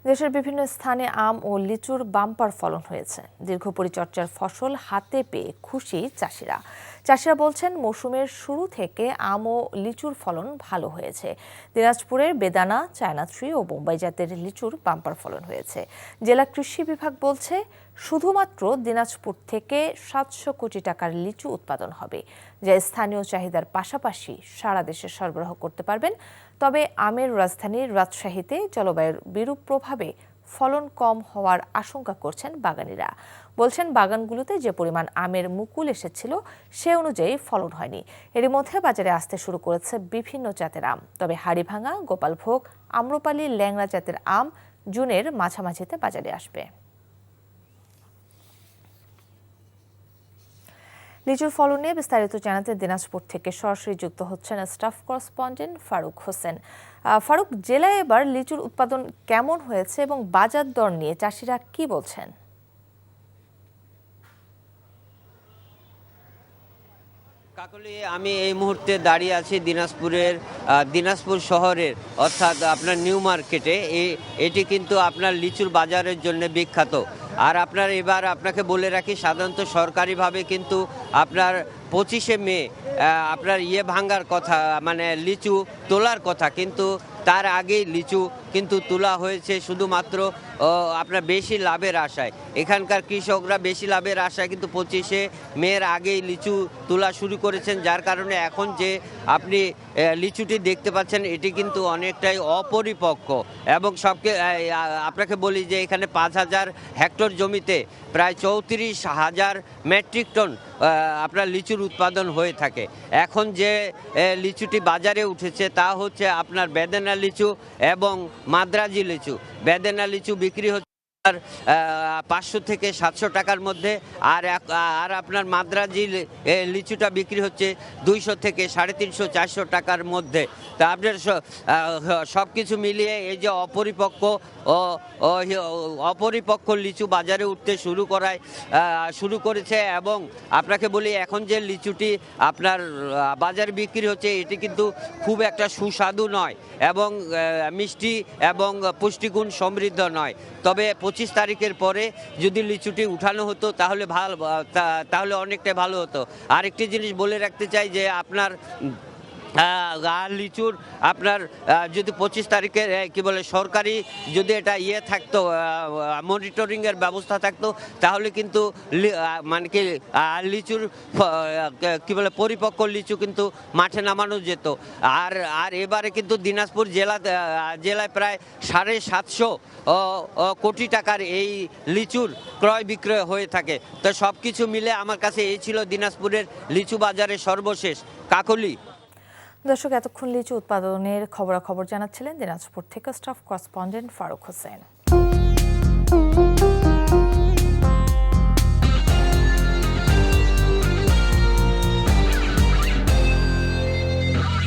দেশের বিভিন্ন স্থানে আম ও লিচুর বাম্পার ফলন হয়েছে। দীর্ঘ পরিচর্যার ফসল হাতে পেয়ে খুশি চাষিরা। চাষিরা বলছেন, মৌসুমের শুরু থেকে আম ও লিচুর ফলন ভালো হয়েছে। দিনাজপুরের বেদানা, চায়না থ্রি ও বোম্বাই জাতের লিচুর বাম্পার ফলন হয়েছে। জেলা কৃষি বিভাগ বলছে, শুধুমাত্র দিনাজপুর থেকে 700 কোটি টাকার লিচু উৎপাদন হবে, যা স্থানীয় চাহিদার পাশাপাশি সারা দেশে সরবরাহ করতে পারবেন। তবে আমের রাজধানী রাজশাহীতে জলবায়ুর বিরূপ প্রভাবে ফলন কম হওয়ার আশঙ্কা করছেন বাগানীরা। বলছেন, বাগানগুলোতে যে পরিমাণ আমের মুকুল এসেছিল সে অনুযায়ী ফলন হয়নি। এরই মধ্যে বাজারে আসতে শুরু করেছে বিভিন্ন জাতের আম। তবে হাড়িভাঙা, গোপালভোগ, আম্রপালি, ল্যাংড়া জাতের আম জুনের মাঝামাঝিতে বাজারে আসবে। লিচুর ফলন নিয়ে বিস্তারিত জানাতে দিনাজপুর থেকে সরাসরি যুক্ত হচ্ছেন স্টাফ করেসপন্ডেন্ট ফারুক হোসেন। ফারুক, জেলায় এবার লিচুর উৎপাদন কেমন হয়েছে এবং বাজার দর নিয়ে চাষিরা কি বলছেন? কাকলি, আমি এই মুহূর্তে দাঁড়িয়ে আছি দিনাজপুর শহরের, অর্থাৎ আপনার নিউ মার্কেটে। এটি কিন্তু আপনার লিচুর বাজারের জন্য বিখ্যাত। আর এবার আপনাকে বলে রাখি, সাধারণত সরকারিভাবে কিন্তু আপনার 25শে মে আপনার ভাঙার কথা, মানে লিচু তোলার কথা, কিন্তু তার আগেই লিচু কিন্তু তোলা হয়েছে শুধুমাত্র আপনার বেশি লাভের আশায়। এখানকার কৃষকরা বেশি লাভের আশায় কিন্তু 25শে মের আগেই লিচু তোলা শুরু করেছেন, যার কারণে এখন যে আপনি লিচুটি দেখতে পাচ্ছেন এটি কিন্তু অনেকটাই অপরিপক্ক। এবং আপনাকে বলি যে এখানে 5000 হেক্টর জমিতে প্রায় 34,000 মেট্রিক টন আপনার লিচুর উৎপাদন হয়ে থাকে। এখন যে লিচুটি বাজারে উঠেছে তা হচ্ছে আপনার বেদানা লিচু এবং মাদ্রাজি লিচু। বেদানা লিচু বিক্রি হচ্ছে 500 থেকে 700 টাকার মধ্যে, আর আপনার মাদ্রাজি লিচুটা বিক্রি হচ্ছে 200 থেকে 350 400 টাকার মধ্যে। তা আপনার সব কিছু মিলিয়ে এই যে অপরিপক্ক লিচু বাজারে উঠতে শুরু করেছে। এবং আপনাকে বলি, এখন যে লিচুটি আপনার বাজারে বিক্রি হচ্ছে এটি কিন্তু খুব একটা সুস্বাদু নয় এবং মিষ্টি এবং পুষ্টিগুণ সমৃদ্ধ নয়। তবে 25 তারিখের পরে যদি লিচুটি উঠানো হতো তাহলে অনেকটাই ভালো হতো। আরেকটি জিনিস বলে রাখতে চাই যে আপনার লিচুর আপনার যদি 25 তারিখের সরকারি যদি এটা থাকতো, মনিটরিংয়ের ব্যবস্থা থাকতো, তাহলে কিন্তু মানে কি লিচুর পরিপক্ক লিচু কিন্তু মাঠে নামানো যেত। আর এবারে কিন্তু দিনাজপুর জেলায় প্রায় 750 কোটি টাকার এই লিচুর ক্রয় বিক্রয় হয়ে থাকে। তো সব কিছু মিলে আমার কাছে এই ছিল দিনাজপুরের লিচু বাজারের সর্বশেষ। কাকলি। দর্শক, এতক্ষণ লিচু উৎপাদনের খবরাখবর জানাচ্ছিলেন দিনাজপুর থেকে স্টাফ করেসপন্ডেন্ট ফারুক হোসেন।